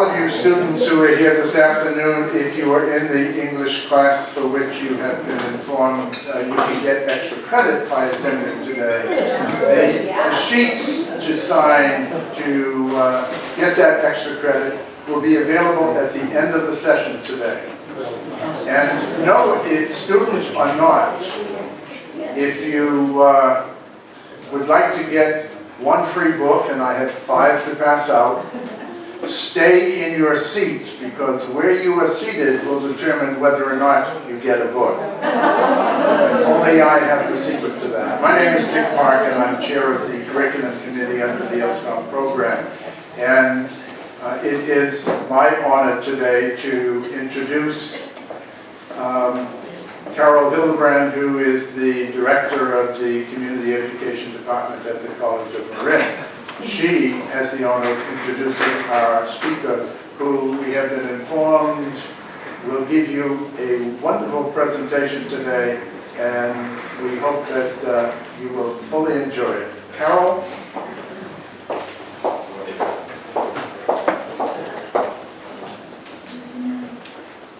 of you students who are here this afternoon, if you are in the English class for which you have been informed, you can get extra credit by attending today. The sheets to sign to get that extra credit will be available at the end of the session today. And no, students are not. If you would like to get one free book, and I have 5 to pass out, stay in your seats, because where you are seated will determine whether or not you get a book. Only I have the secret to that. My name is Dick Park, and I'm chair of the Curriculum Committee under the SCOM program. And it is my honor today to introduce Carol Hildebrand, who is the director of the Community Education Department at the College of Marin. She has the honor of introducing our speaker, who we have been informed will give you a wonderful presentation today, and we hope that you will fully enjoy it. Carol?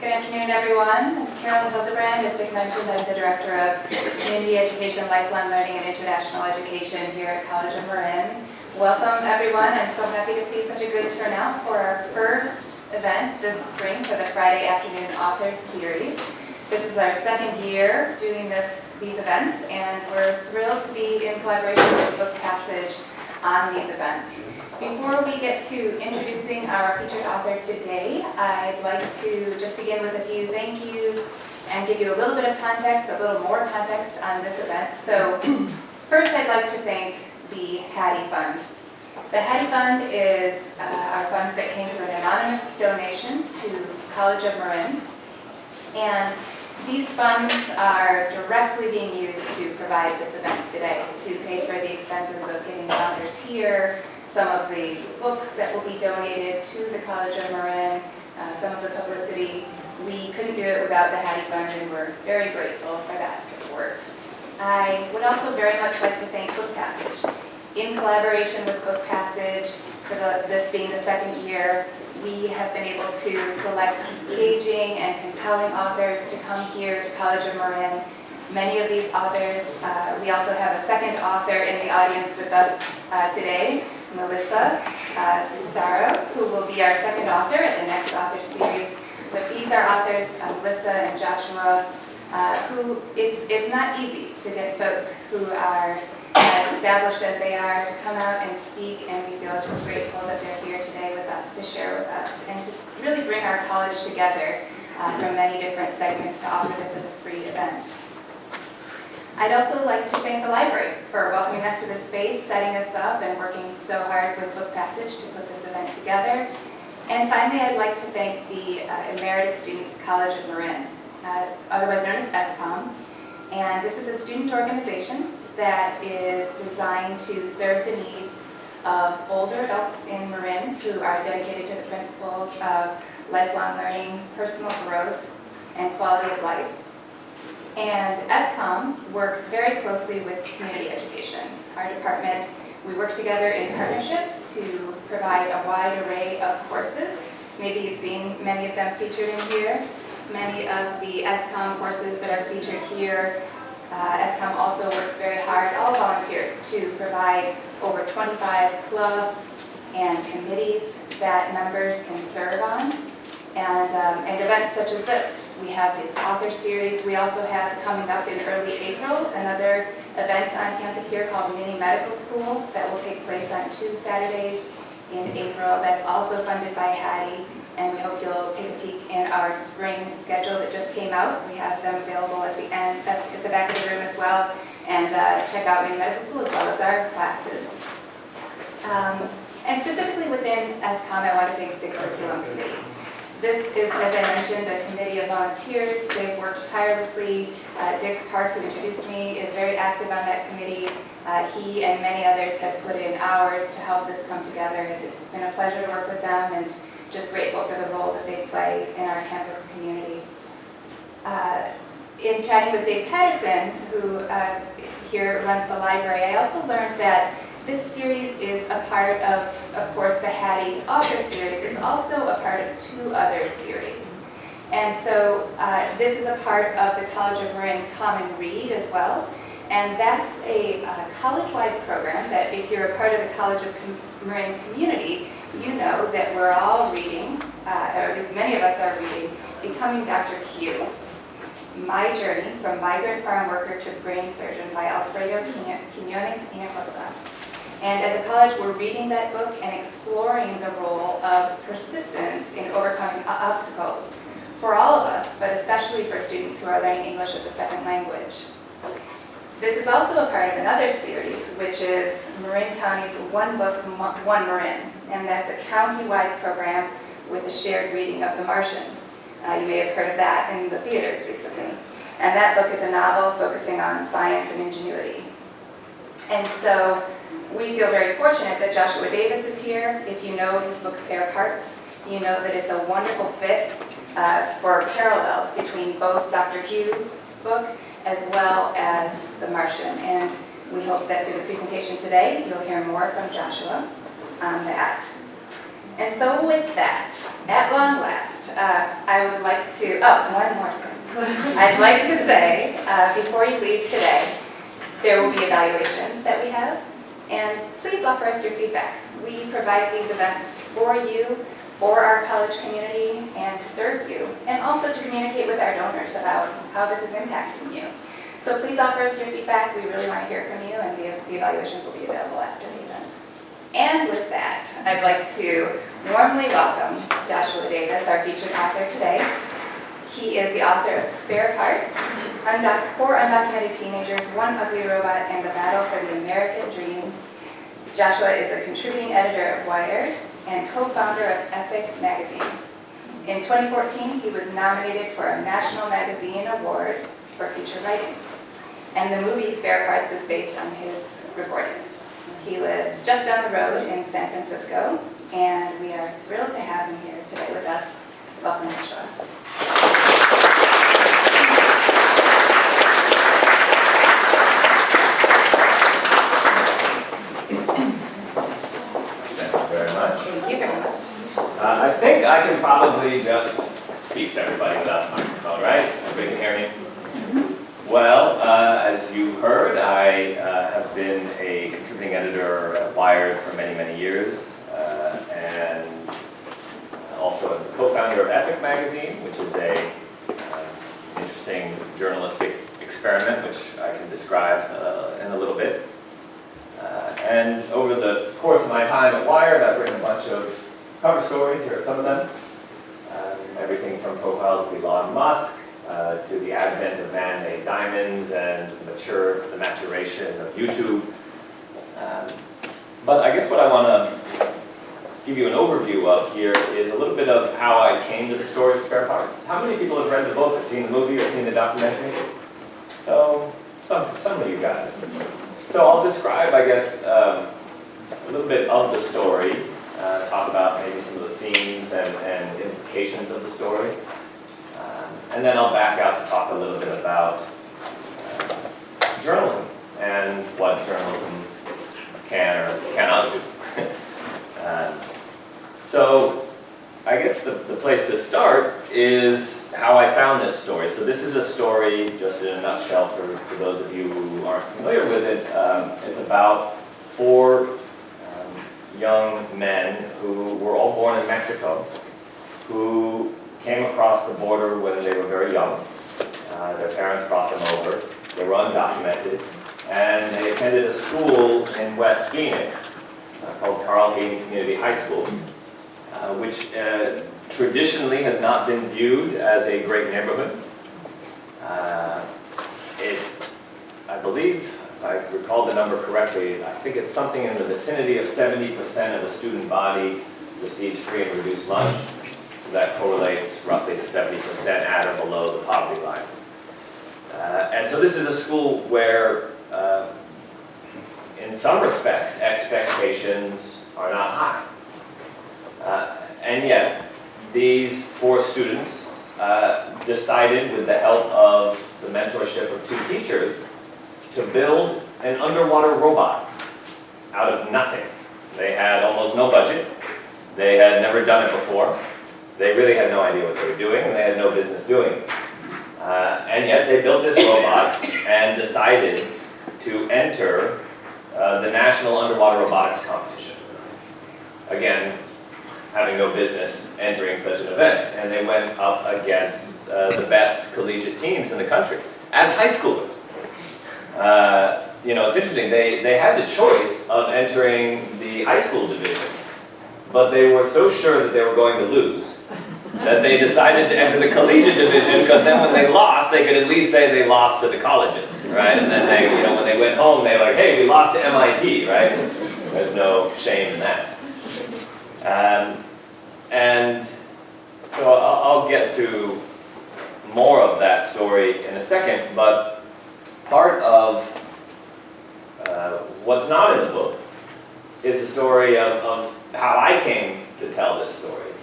Good afternoon, everyone. Carol Hildebrand, as Dick mentioned, I'm the Director of Community Education, Lifelong Learning, and International Education here at College of Marin. Welcome, everyone. I'm so happy to see such a good turnout for our first event this spring for the Friday Afternoon Authors Series. This is our second year doing these events, and we're thrilled to be in collaboration with Book Passage on these events. Before we get to introducing our featured author today, I'd like to just begin with a few thank yous and give you a little bit of context, a little more context on this event. So first, I'd like to thank the Hattie Fund. The Hattie Fund is our funds that came through an anonymous donation to College of Marin. And these funds are directly being used to provide this event today, to pay for the expenses of getting the authors here, some of the books that will be donated to the College of Marin, some of the publicity. We couldn't do it without the Hattie Fund, and we're very grateful for that support. I would also very much like to thank Book Passage. In collaboration with Book Passage, for this being the second year, we have been able to select engaging and compelling authors to come here to College of Marin. Many of these authors, we also have a second author in the audience with us today, Melissa Sistaro, who will be our second author at the next author series. But these are authors, Melissa and Joshua, who it's not easy to get folks who are as established as they are to come out and speak, and we feel just grateful that they're here today with us to share with us and to really bring our college together from many different segments to offer this as a free event. I'd also like to thank the library for welcoming us to this space, setting us up, and working so hard with Book Passage to put this event together. And finally, I'd like to thank the Emeritus Students College of Marin, otherwise known as SCOM. And this is a student organization that is designed to serve the needs of older adults in Marin who are dedicated to the principles of lifelong learning, personal growth, and quality of life. And SCOM works very closely with community education. Our department, we work together in partnership to provide a wide array of courses. Maybe you've seen many of them featured in here. Many of the SCOM courses that are featured here, SCOM also works very hard, all volunteers, to provide over 25 clubs and committees that members can serve on. And events such as this. We have this author series. We also have coming up in early April another event on campus here called Mini Medical School that will take place on 2 Saturdays in April. That's also funded by Hattie, and we hope you'll take a peek in our spring schedule that just came out. We have them available at the end, at the back of the room as well, and check out Mini Medical School as well as our classes. And specifically within SCOM, I want to thank the Curriculum Committee. This is, as I mentioned, a committee of volunteers. They've worked tirelessly. Dick Park, who introduced me, is very active on that committee. He and many others have put in hours to help this come together. It's been a pleasure to work with them, and just grateful for the role that they play in our campus community. In chatting with Dave Patterson, who here runs the library, I also learned that This series is a part of course, the Hattie author series. It's also a part of 2 other series. And so this is a part of the College of Marin Common Read as well. And that's a college-wide program that if you're a part of the College of Marin community, you know that we're all reading, or at least many of us are reading, Becoming Dr. Q, My Journey from Migrant Farm Worker to Brain Surgeon by Alfredo Quiñones Hinojosa. And as a college, we're reading that book and exploring the role of persistence in overcoming obstacles for all of us, but especially for students who are learning English as a second language. This is also a part of another series, which is Marin County's One Book, One Marin, and that's a county-wide program with a shared reading of The Martian. You may have heard of that in the theaters recently. And that book is a novel focusing on science and ingenuity. And so we feel very fortunate that Joshua Davis is here. If you know his book, Spare Parts, you know that it's a wonderful fit for parallels between both Dr. Q's book as well as The Martian. And we hope that through the presentation today, you'll hear more from Joshua on that. And so with that, at long last, I would like to, one more thing. I'd like to say, before you leave today, there will be evaluations that we have, and please offer us your feedback. We provide these events for you, for our college community, and to serve you, and also to communicate with our donors about how this is impacting you. So please offer us your feedback. We really want to hear from you, and the evaluations will be available after the event. And with that, I'd like to warmly welcome Joshua Davis, our featured author today. He is the author of Spare Parts, For Undocumented Teenagers, One Ugly Robot, and the Battle for the American Dream. Joshua is a contributing editor of Wired and co-founder of Epic Magazine. In 2014, he was nominated for a National Magazine Award for feature writing. And the movie Spare Parts is based on his reporting. He lives just down the road in San Francisco, and we are thrilled to have him here today with us. Welcome, Joshua. Thank you very much. I think I can probably just speak to everybody without a microphone, right? Everybody can hear me? Well, as you heard, I have been a contributing editor at Wired for many, many years, and also a co-founder of Epic Magazine, which is a interesting journalistic experiment, which I can describe in a little bit. And over the course of my time at Wired, I've written a bunch of cover stories. Here are some of them. Everything from profiles of Elon Musk to the advent of man-made diamonds and the maturation of YouTube. But I guess what I want to give you an overview of here is a little bit of how I came to the story of Spare Parts. How many people have read the book or seen the movie or seen the documentary? So, some of you guys. So I'll describe, I guess, a little bit of the story, talk about maybe some of the themes and implications of the story. And then I'll back out to talk a little bit about journalism and what journalism can or cannot do. So I guess the place to start is how I found this story. So this is a story, just in a nutshell, for those of you who aren't familiar with it. It's about 4 young men who were all born in Mexico, who came across the border when they were very young. Their parents brought them over. They were undocumented. And they attended a school in West Phoenix called Carl Hayden Community High School, which traditionally has not been viewed as a great neighborhood. I believe, if I recall the number correctly, I think it's something in the vicinity of 70% of the student body receives free and reduced lunch. So that correlates roughly to 70% at or below the poverty line. And so this is a school where, in some respects, expectations are not high. And yet, these 4 students decided, with the help of the mentorship of 2 teachers, to build an underwater robot out of nothing. They had almost no budget. They had never done it before. They really had no idea what they were doing, and they had no business doing it. And yet they built this robot and decided to enter the National Underwater Robotics Competition. Again, having no business entering such an event. And they went up against the best collegiate teams in the country as high schoolers. You know, it's interesting, they had the choice of entering the high school division, but they were so sure that they were going to lose that they decided to enter the collegiate division, because then when they lost, they could at least say they lost to the colleges, right? And then they, you know, when they went home, they were like, hey, we lost to MIT, right? There's no shame in that. And so I'll get to more of that story in a second, but part of what's not in the book is the story of how I came to tell this story.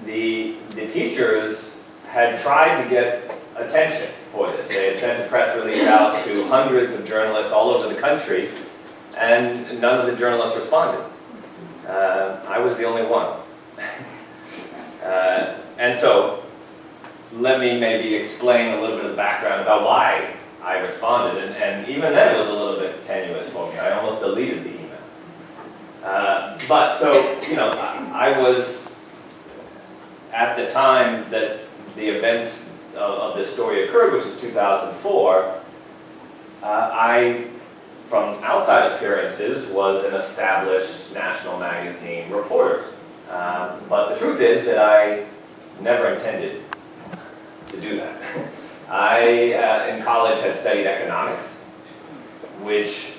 The teachers had tried to get attention for this. They had sent a press release out to hundreds of journalists all over the country, and none of the journalists responded. I was the only one. And so, let me maybe explain a little bit of the background about why I responded, and even then it was a little bit tenuous for me. I almost deleted the email. But so, you know, I was, at the time that the events of this story occurred, which is 2004, I, from outside appearances, was an established national magazine reporter. But the truth is that I never intended to do that. I, in college, had studied economics, which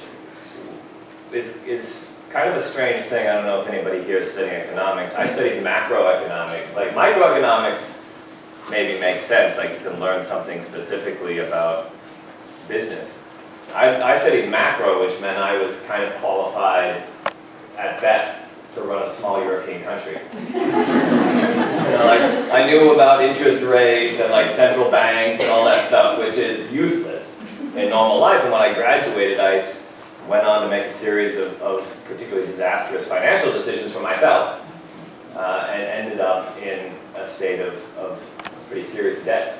is kind of a strange thing. I don't know if anybody here is studying economics. I studied macroeconomics. Like, microeconomics maybe makes sense, like you can learn something specifically about business. I studied macro, which meant I was kind of qualified, at best, to run a small European country. You know, like, I knew about interest rates and like central banks and all that stuff, which is useless in normal life. And when I graduated, I went on to make a series of particularly disastrous financial decisions for myself, and ended up in a state of pretty serious debt.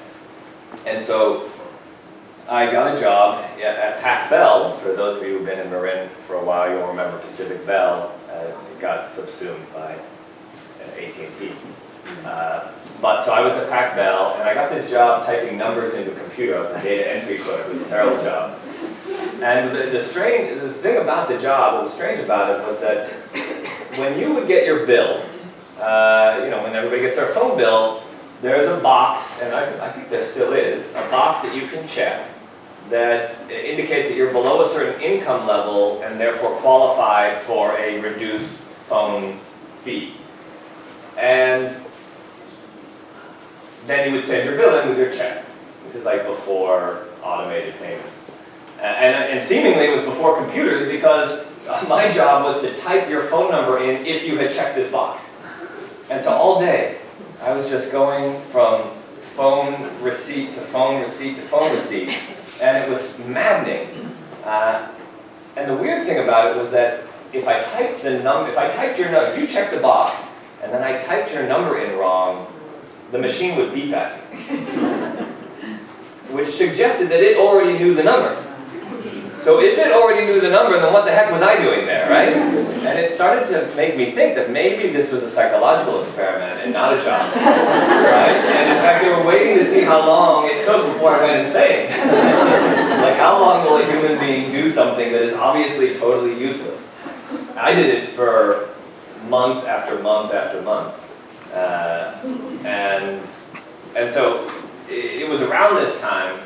And so I got a job at Pac Bell. For those of you who've been in Marin for a while, you'll remember Pacific Bell. It got subsumed by AT&T. But so I was at Pac Bell, and I got this job typing numbers into a computer. I was a data entry clerk. It was a terrible job. And the thing about the job, what was strange about it, was that when you would get your bill, you know, when everybody gets their phone bill, there's a box, and I think there still is, a box that you can check that indicates that you're below a certain income level and therefore qualify for a reduced phone fee. And then you would send your bill in with your check. This is like before automated payments. And seemingly it was before computers, because my job was to type your phone number in if you had checked this box. And so all day, I was just going from phone receipt to phone receipt to phone receipt, and it was maddening. And the weird thing about it was that if I typed if you checked the box, and then I typed your number in wrong, the machine would beep at me, which suggested that it already knew the number. So if it already knew the number, then what the heck was I doing there, right? And it started to make me think that maybe this was a psychological experiment and not a job, right? And in fact, they were waiting to see how long it took before I went insane. Like, how long will a human being do something that is obviously totally useless? I did it for month after month after month. And so it was around this time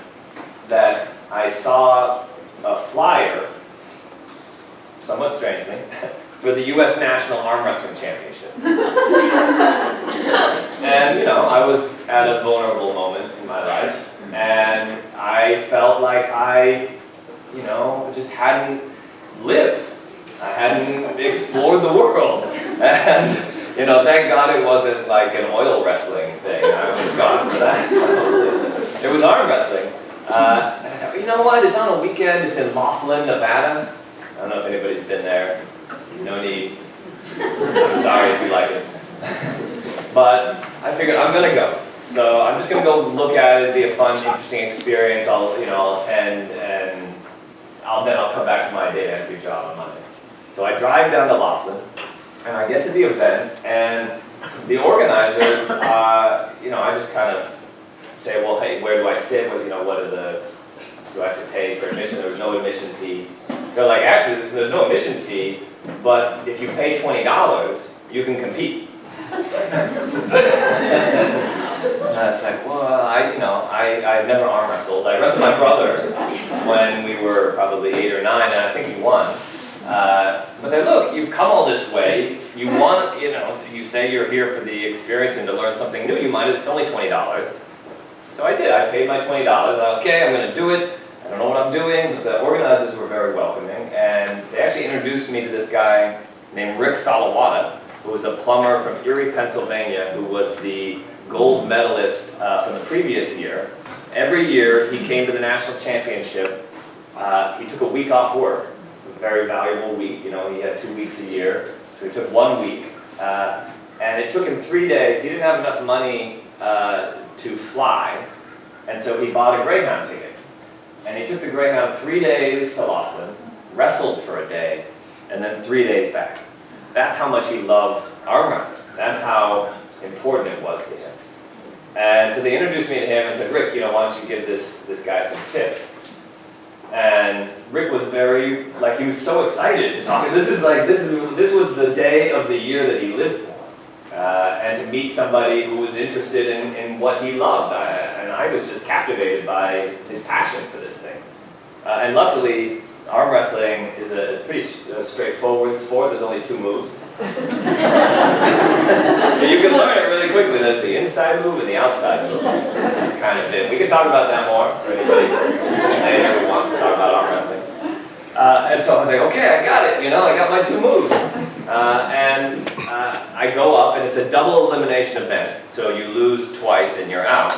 that I saw a flyer, somewhat strangely, for the U.S. National Arm Wrestling Championship. And, you know, I was at a vulnerable moment in my life, and I felt like I, you know, just hadn't lived. I hadn't explored the world. And, you know, thank God it wasn't like an oil wrestling thing. I would have gone for that. It was arm wrestling. And I thought, you know what, it's on a weekend, it's in Laughlin, Nevada. don't know if anybody's been there. No need. I'm sorry if you like it. But I figured I'm gonna go. So I'm just gonna go look at it. It'll be a fun, interesting experience. I'll attend, and then I'll come back to my data entry job on Monday. So I drive down to Laughlin, and I get to the event, and the organizers, I just kind of say, well, hey, where do I sit? What do I have to pay for admission? There was no admission fee. They're like, actually, there's no admission fee, but if you pay $20, you can compete. And I was like, well, I've never arm wrestled. I wrestled my brother when we were probably 8 or 9, and I think he won. But then look, you've come all this way. You want, you say you're here for the experience and to learn something new. You mind it? It's only $20. So I did. I paid my $20. Okay, I'm going to do it. I don't know what I'm doing, but the organizers were very welcoming, and they actually introduced me to this guy named Rick Salawada, who was a plumber from Erie, Pennsylvania, who was the gold medalist from the previous year. Every year he came to the national championship. He took a week off work, a very valuable week. He had 2 weeks a year, so he took 1 week. And it took him 3 days. He didn't have enough money to fly, and so he bought a Greyhound ticket. And he took the Greyhound 3 days to Laughlin, wrestled for a day, and then 3 days back. That's how much he loved arm wrestling. That's how important it was to him. And so they introduced me to him and said, Rick, why don't you give this guy some tips? And Rick was he was so excited to talk. This was the day of the year that he lived for. And to meet somebody who was interested in what he loved. And I was just captivated by his passion for this thing. And luckily, arm wrestling is a pretty straightforward sport. There's only 2 moves. So you can learn it really quickly. There's the inside move and the outside move. That's kind of it. We can talk about that more for anybody who wants to talk about arm wrestling. And so I was like, okay, I got it. I got my 2 moves. And I go up, and it's a double elimination event. So you lose twice and you're out.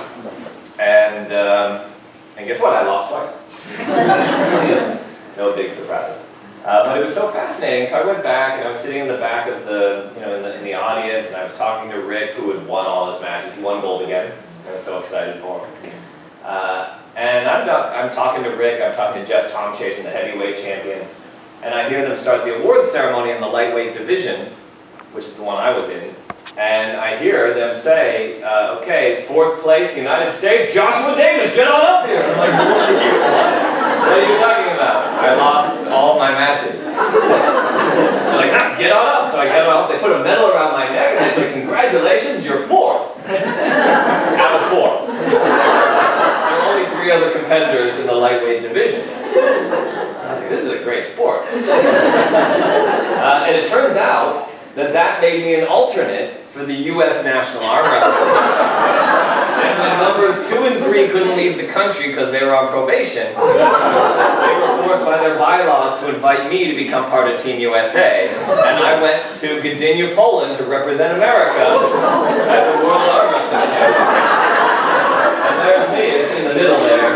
And guess what? I lost twice. No big surprise. But it was so fascinating. So I went back, and I was sitting in the back of in the audience, and I was talking to Rick, who had won all his matches. He won gold again. I was so excited for him. And I'm talking to Rick. I'm talking to Jeff Tomchasen, the heavyweight champion. And I hear them start the awards ceremony in the lightweight division, which is the one I was in. And I hear them say, okay, 4th place, United States, Joshua Davis, get on up here. I'm like, what are you talking about? I lost all my matches. They're like, get on up. So I get on up, they put a medal around my neck, and they say, congratulations, you're 4th. Out of 4. There are only 3 other competitors in the lightweight division. I was like, this is a great sport. And it turns out that made me an alternate for the U.S. national arm wrestling team. And when numbers 2 and 3 couldn't leave the country because they were on probation, they were forced by their bylaws to invite me to become part of Team USA. And I went to Gdynia, Poland to represent America at the World Arm Wrestling Championship. And there's me, it's in the middle there,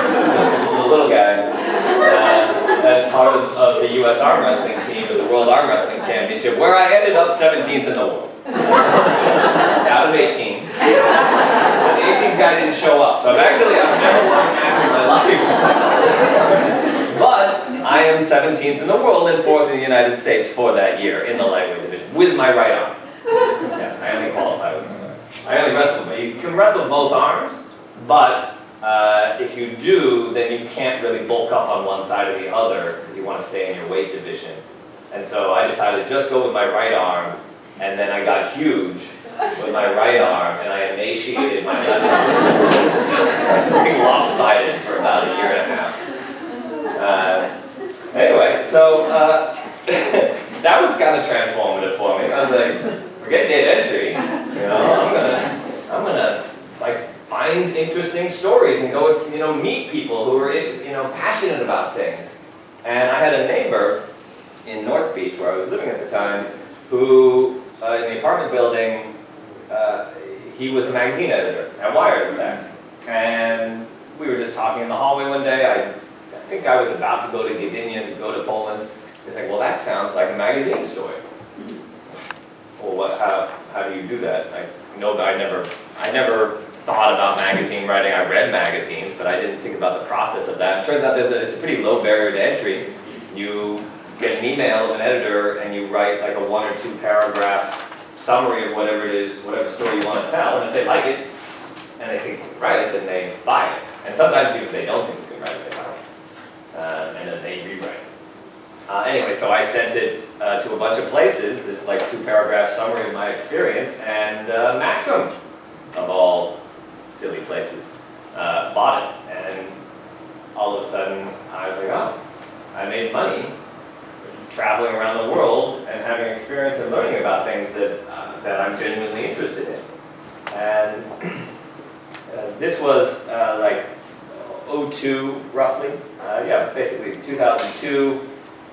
the little guy. As part of the U.S. Arm Wrestling team at the World Arm Wrestling Championship, where I ended up 17th in the world. Out of 18. And the 18th guy didn't show up, so I've never won a match in my life. But I am 17th in the world and 4th in the United States for that year in the lightweight division, with my right arm. Yeah, I only qualify with my right arm. I only wrestle, but you can wrestle both arms, but if you do, then you can't really bulk up on one side or the other because you want to stay in your weight division. And so I decided to just go with my right arm, and then I got huge with my right arm, and I emaciated my left arm. I was like lopsided for about a year and a half. Anyway, so that was kind of transformative for me. I was like, forget data entry, I'm gonna find interesting stories and go, meet people who are, passionate about things. And I had a neighbor in North Beach, where I was living at the time, who, in the apartment building, he was a magazine editor at Wired, in fact. And we were just talking in the hallway one day. I think I was about to go to Gdynia, to go to Poland. It's like, well, that sounds like a magazine story. Well, how do you do that? I know that I never thought about magazine writing. I read magazines, but I didn't think about the process of that. It turns out it's a pretty low barrier to entry. You get an email of an editor and you write like a 1 or 2 paragraph summary of whatever it is, whatever story you want to tell, and if they like it, and they think you can write it, then they buy it. And sometimes even if they don't think you can write it, they buy it. And then they rewrite it. Anyway, so I sent it to a bunch of places, this like 2 paragraph summary of my experience, and Maxim, of all silly places, bought it. And all of a sudden, I was like, oh, I made money traveling around the world and having experience and learning about things that I'm genuinely interested in. And this was like 02, roughly. Yeah, basically 2002.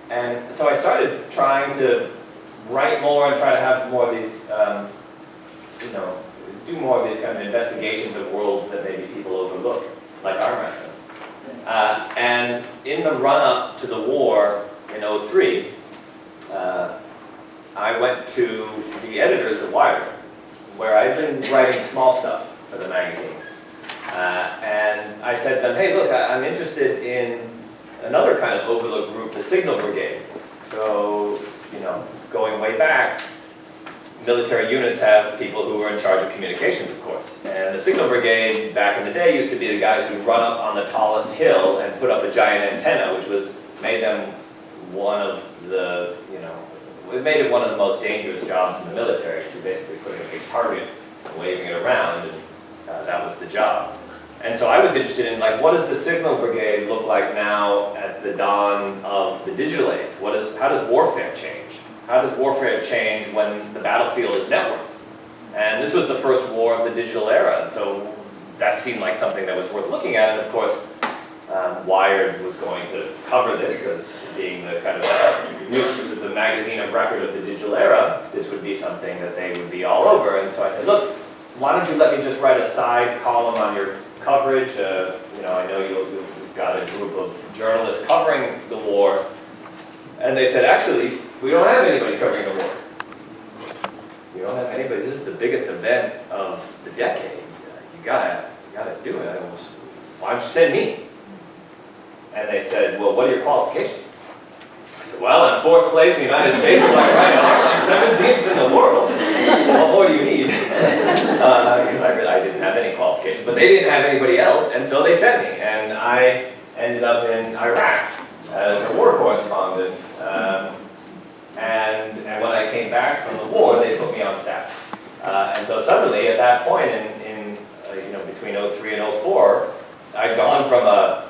And so I started trying to write more and try to have more of these, do more of these kind of investigations of worlds that maybe people overlook, like arm wrestling. And in the run-up to the war in 03, I went to the editors of Wired, where I'd been writing small stuff for the magazine. And I said to them, hey, look, I'm interested in another kind of overlooked group, the Signal Brigade. So, going way back, military units have people who are in charge of communications, of course. And the Signal Brigade, back in the day, used to be the guys who run up on the tallest hill and put up a giant antenna, which made them one of the, it made it one of the most dangerous jobs in the military. You're basically putting a big target and waving it around, and that was the job. And so I was interested in, like, what does the Signal Brigade look like now at the dawn of the digital age? How does warfare change? How does warfare change when the battlefield is networked? And this was the first war of the digital era, and so that seemed like something that was worth looking at. And of course, Wired was going to cover this, because being the kind of the magazine of record of the digital era, this would be something that they would be all over. And so I said, look, why don't you let me just write a side column on your coverage? I know you've got a group of journalists covering the war. And they said, actually, we don't have anybody covering the war. We don't have anybody. This is the biggest event of the decade. You gotta do it. Why don't you send me? And they said, well, what are your qualifications? I said, well, I'm 4th place in the United States with my right arm. I'm 17th in the world. What more do you need? Because I didn't have any qualifications. But they didn't have anybody else, and so they sent me. And I ended up in Iraq as a war correspondent. And when I came back from the war, they put me on staff. And so suddenly, at that point, in between 03 and 04, I'd gone from a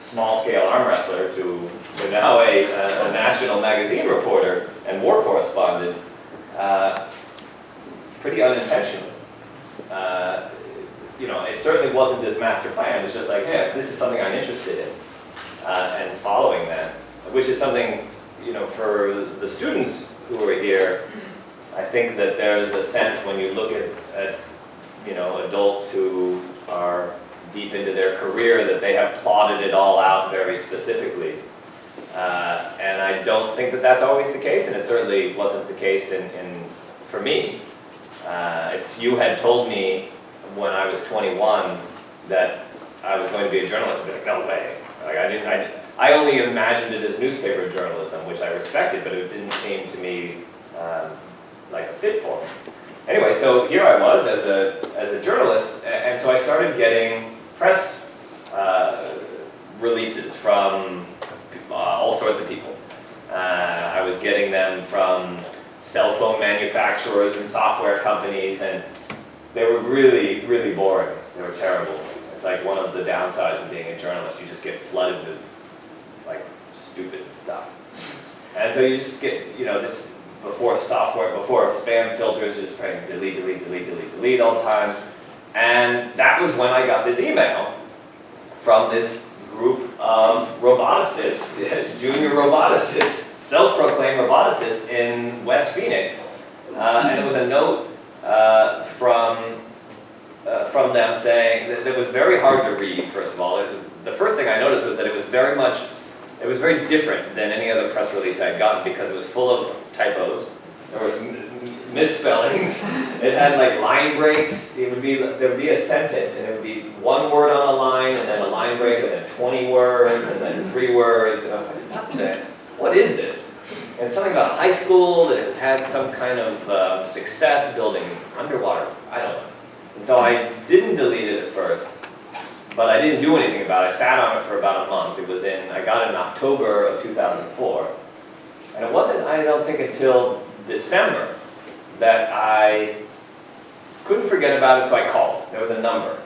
small-scale arm wrestler to now a national magazine reporter and war correspondent, pretty unintentionally. It certainly wasn't this master plan. It was just like, yeah, this is something I'm interested in, and following that, which is something, for the students who are here, I think that there's a sense when you look at adults who are deep into their career that they have plotted it all out very specifically. And I don't think that that's always the case, and it certainly wasn't the case for me. If you had told me when I was 21 that I was going to be a journalist, I'd be like, no way. Like, I only imagined it as newspaper journalism, which I respected, but it didn't seem to me like a fit for me. Anyway, so here I was as a journalist, and so I started getting press releases from all sorts of people. I was getting them from cell phone manufacturers and software companies, and they were really, really boring. They were terrible. It's like one of the downsides of being a journalist. You just get flooded with like stupid stuff. And so you just get, this before spam filters, just praying delete all the time. And that was when I got this email from this group of roboticists, junior roboticists, self-proclaimed roboticists in West Phoenix. And it was a note from them saying that it was very hard to read, first of all. The first thing I noticed was that it was very much It was very different than any other press release I'd gotten because it was full of typos. There was misspellings. It had like line breaks. There would be a sentence and it would be one word on a line and then a line break and then 20 words and then 3 words. And I was like, what is this? And something about high school that has had some kind of success building underwater. I don't know. And so I didn't delete it at first, but I didn't do anything about it. I sat on it for about a month. I got it in October of 2004. And it wasn't, I don't think, until December that I couldn't forget about it, so I called. There was a number.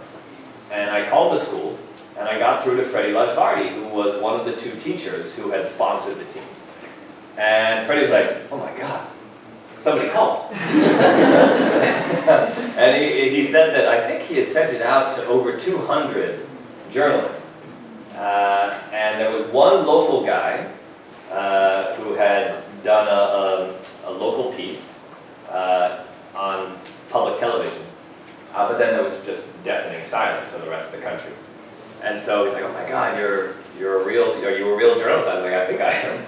And I called the school, and I got through to Freddie Lashvardi, who was one of the 2 teachers who had sponsored the team. And Freddie was like, oh my God, somebody called. And he said that I think he had sent it out to over 200 journalists. And there was one local guy who had done a local piece on public television. But then there was just deafening silence for the rest of the country. And so he's like, oh my God, are you a real journalist? I was like, I think I am.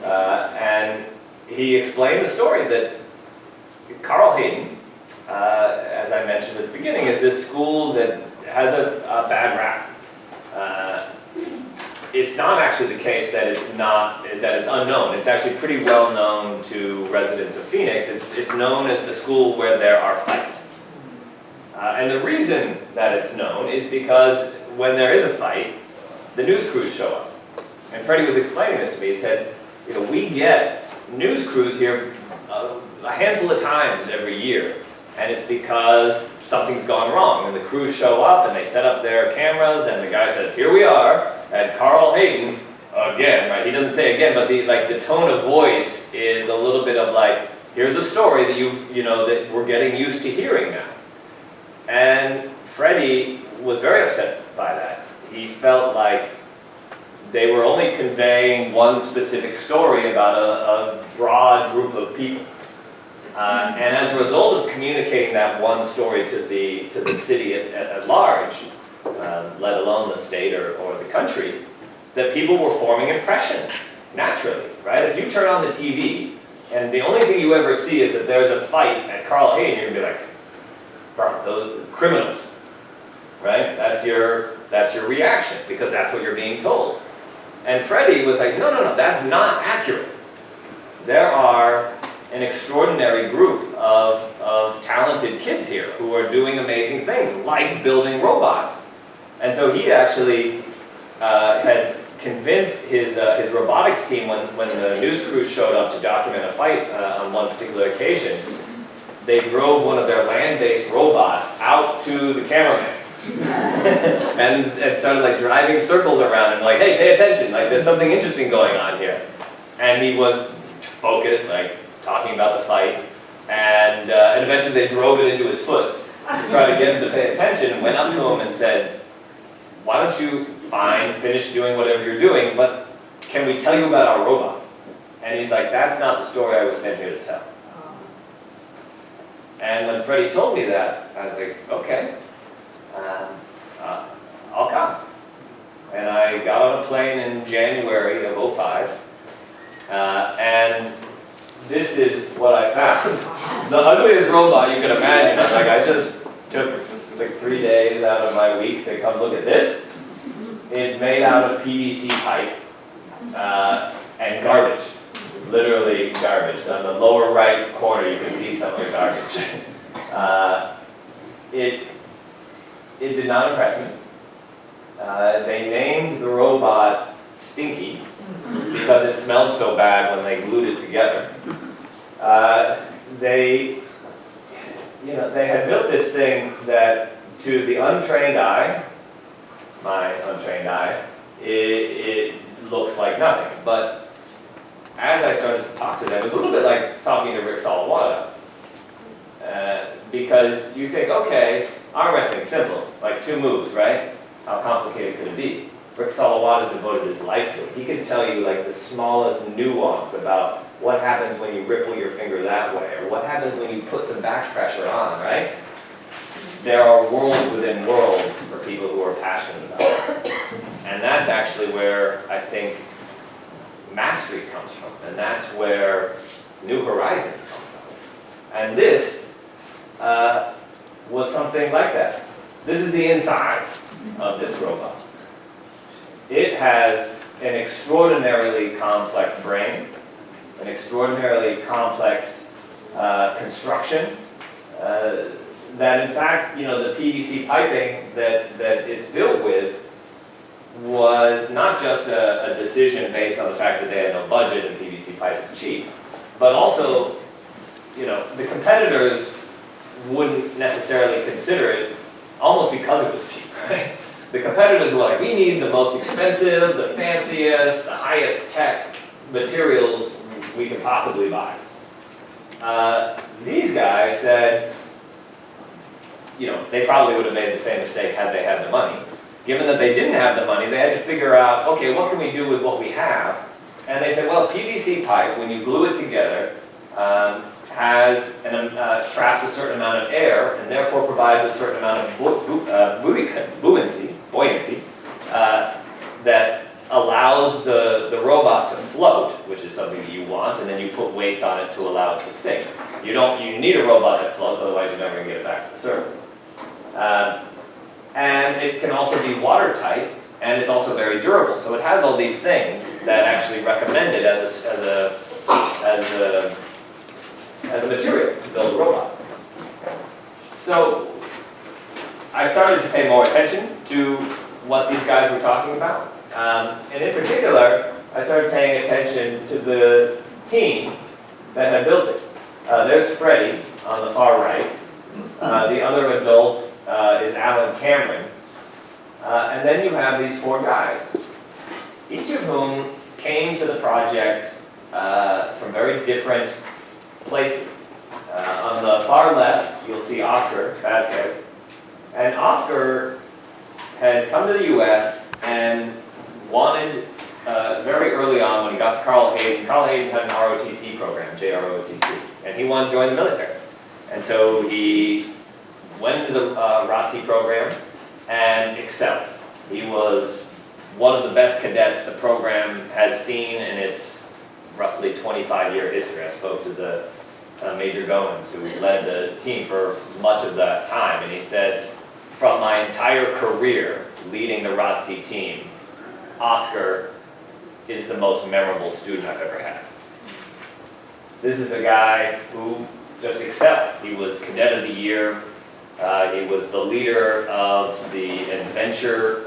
And he explained the story that Carl Hayden, as I mentioned at the beginning, is this school that has a bad rap. It's not actually the case that it's unknown. It's actually pretty well known to residents of Phoenix. It's known as the school where there are fights. And the reason that it's known is because when there is a fight, the news crews show up. And Freddie was explaining this to me. He said, we get news crews here a handful of times every year, and it's because something's gone wrong, and the crews show up and they set up their cameras, and the guy says, here we are at Carl Hayden again, right? He doesn't say again, but the tone of voice is a little bit of like, here's a story that that we're getting used to hearing now. And Freddie was very upset by that. He felt like they were only conveying one specific story about a broad group of people. And as a result of communicating that one story to the city at large, let alone the state or the country, that people were forming impressions, naturally, right? If you turn on the TV, and the only thing you ever see is that there's a fight at Carl Hayden, you're going to be like, bro, those criminals, right? That's your reaction, because that's what you're being told. And Freddie was like, no, that's not accurate. There are an extraordinary group of talented kids here who are doing amazing things, like building robots. And so he actually had convinced his robotics team when the news crew showed up to document a fight on one particular occasion, they drove one of their land-based robots out to the cameraman. and started like driving circles around and like, hey, pay attention, like there's something interesting going on here. And he was focused, like talking about the fight, and eventually they drove it into his foot to try to get him to pay attention, and went up to him and said, why don't you finish doing whatever you're doing, but can we tell you about our robot? And he's like, that's not the story I was sent here to tell. And when Freddie told me that, I was like, okay. I'll come. And I got on a plane in January of '05, and this is what I found. The ugliest robot you can imagine. I just took like 3 days out of my week to come look at this. It's made out of PVC pipe and garbage, literally garbage. On the lower right corner you can see some of the garbage. It did not impress me. They named the robot Stinky because it smelled so bad when they glued it together. They had built this thing that, to the untrained eye, my untrained eye, it looks like nothing. But as I started to talk to them, it was a little bit like talking to Rick Salawada. Because you think, okay, arm wrestling, simple, like 2 moves, right? How complicated could it be? Rick Salawada devoted his life to it. He could tell you like the smallest nuance about what happens when you ripple your finger that way, or what happens when you put some back pressure on, right? There are worlds within worlds for people who are passionate about it. And that's actually where I think mastery comes from, and that's where New Horizons come from. And this was something like that. This is the inside of this robot. It has an extraordinarily complex brain, an extraordinarily complex construction, that in fact, the PVC piping that it's built with was not just a decision based on the fact that they had no budget and PVC pipe is cheap, but also, the competitors wouldn't necessarily consider it almost because it was cheap, right? The competitors were like, we need the most expensive, the fanciest, the highest tech materials we can possibly buy. These guys said, they probably would have made the same mistake had they had the money. Given that they didn't have the money, they had to figure out, okay, what can we do with what we have? And they said, well, PVC pipe, when you glue it together, traps a certain amount of air and therefore provides a certain amount of buoyancy that allows the robot to float, which is something that you want, and then you put weights on it to allow it to sink. You need a robot that floats, otherwise you're never going to get it back to the surface. And it can also be watertight, and it's also very durable. So it has all these things that actually recommend it as a material to build a robot. So I started to pay more attention to what these guys were talking about. And in particular, I started paying attention to the team that had built it. There's Freddie on the far right. The other adult is Alan Cameron. And then you have these four guys, each of whom came to the project from very different places. On the far left, you'll see Oscar Vasquez. And Oscar had come to the US and wanted, very early on when he got to Carl Hayden had an ROTC program, JROTC, and he wanted to join the military. And so he went to the ROTC program and excelled. He was one of the best cadets the program has seen in its roughly 25-year history. I spoke to the Major Goins, who led the team for much of that time, and he said, from my entire career leading the ROTC team, Oscar is the most memorable student I've ever had. This is a guy who just excels. He was Cadet of the Year. He was the leader of the adventure,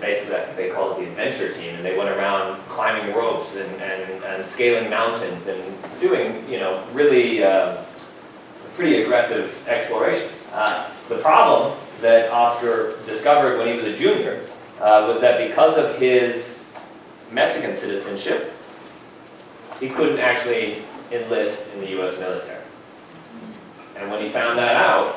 basically they call it the adventure team, and they went around climbing ropes and scaling mountains and doing, really pretty aggressive explorations. The problem that Oscar discovered when he was a junior was that because of his Mexican citizenship, he couldn't actually enlist in the US military. And when he found that out,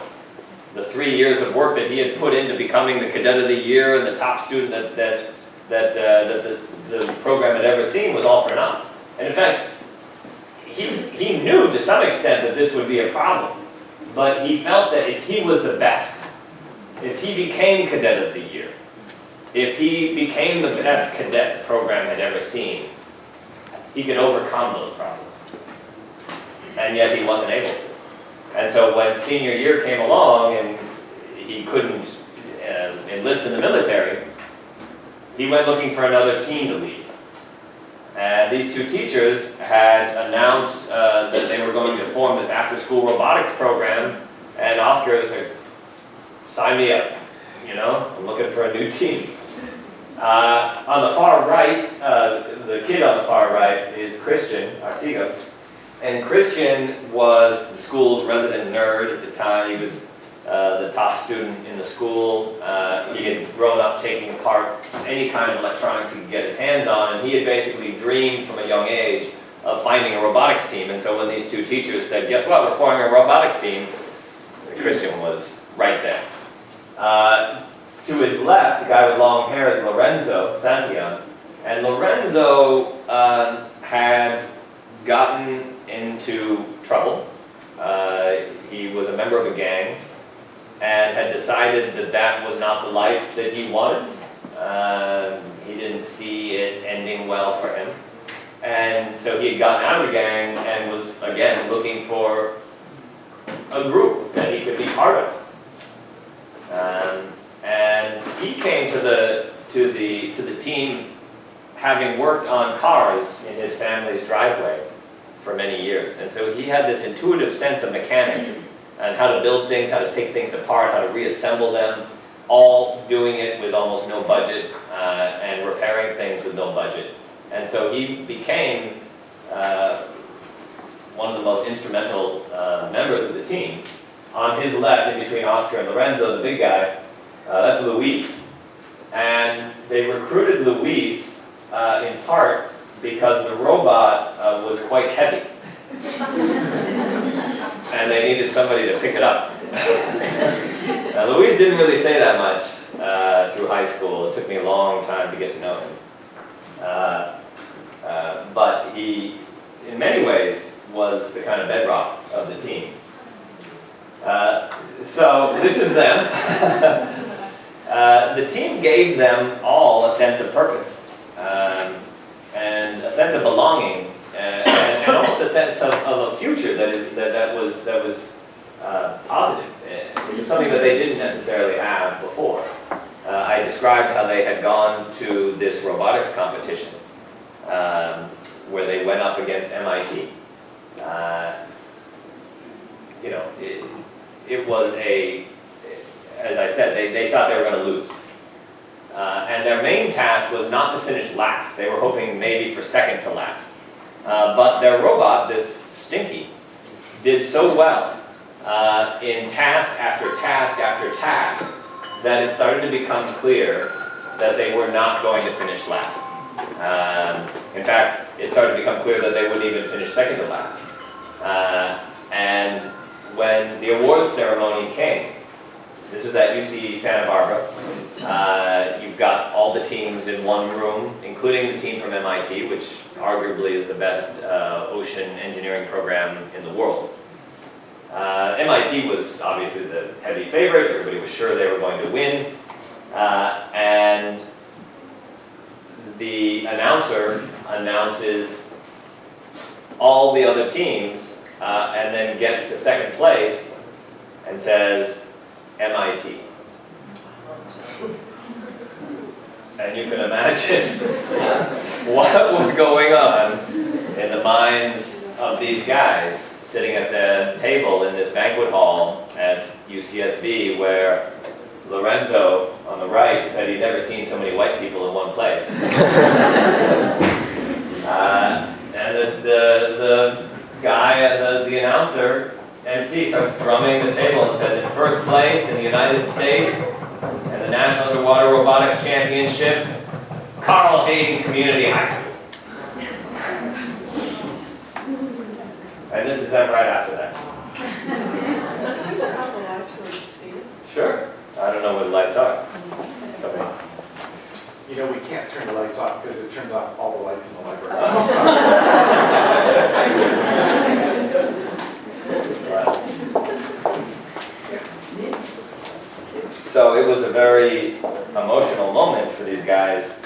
the 3 years of work that he had put into becoming the Cadet of the Year and the top student that the program had ever seen was all for naught. And in fact, he knew to some extent that this would be a problem, but he felt that if he was the best, if he became Cadet of the Year, if he became the best cadet the program had ever seen, he could overcome those problems. And yet he wasn't able to. And so when senior year came along and he couldn't enlist in the military, he went looking for another team to lead. And these two teachers had announced that they were going to form this after-school robotics program, and Oscar said, sign me up, I'm looking for a new team. On the far right, the kid on the far right is Christian Arcigos. And Christian was the school's resident nerd at the time. He was the top student in the school. He had grown up taking apart any kind of electronics he could get his hands on, and he had basically dreamed from a young age of finding a robotics team. And so when these two teachers said, guess what, we're forming a robotics team, Christian was right there. To his left, the guy with long hair is Lorenzo Santillan. And Lorenzo had gotten into trouble. He was a member of a gang and had decided that that was not the life that he wanted. He didn't see it ending well for him. And so he had gotten out of the gang and was, again, looking for a group that he could be part of. And he came to the team having worked on cars in his family's driveway for many years. And so he had this intuitive sense of mechanics and how to build things, how to take things apart, how to reassemble them, all doing it with almost no budget and repairing things with no budget. And so he became one of the most instrumental members of the team. On his left, in between Oscar and Lorenzo, the big guy, that's Luis. And they recruited Luis in part because the robot was quite heavy. And they needed somebody to pick it up. Luis didn't really say that much through high school. It took me a long time to get to know him. But he, in many ways, was the kind of bedrock of the team. So this is them. The team gave them all a sense of purpose and a sense of belonging and almost a sense of a future that was positive, which is something that they didn't necessarily have before. I described how they had gone to this robotics competition where they went up against MIT. It was as I said, they thought they were going to lose. And their main task was not to finish last. They were hoping maybe for second to last. But their robot, this Stinky, did so well in task after task after task that it started to become clear that they were not going to finish last. In fact, it started to become clear that they wouldn't even finish second to last. And when the awards ceremony came, this was at UC Santa Barbara. You've got all the teams in one room, including the team from MIT, which arguably is the best ocean engineering program in the world. MIT was obviously the heavy favorite. Everybody was sure they were going to win. And the announcer announces all the other teams and then gets to second place and says, MIT. And you can imagine what was going on in the minds of these guys sitting at the table in this banquet hall at UCSB, where Lorenzo on the right said he'd never seen so many white people in one place. And the guy, the announcer, MC, starts drumming the table and says, in first place in the United States and the National Underwater Robotics Championship, Carl Hayden Community High School. And this is them right after that. Sure. I don't know where the lights are. Something. You know, we can't turn the lights off because it turns off all the lights in the library. So it was a very emotional moment for these guys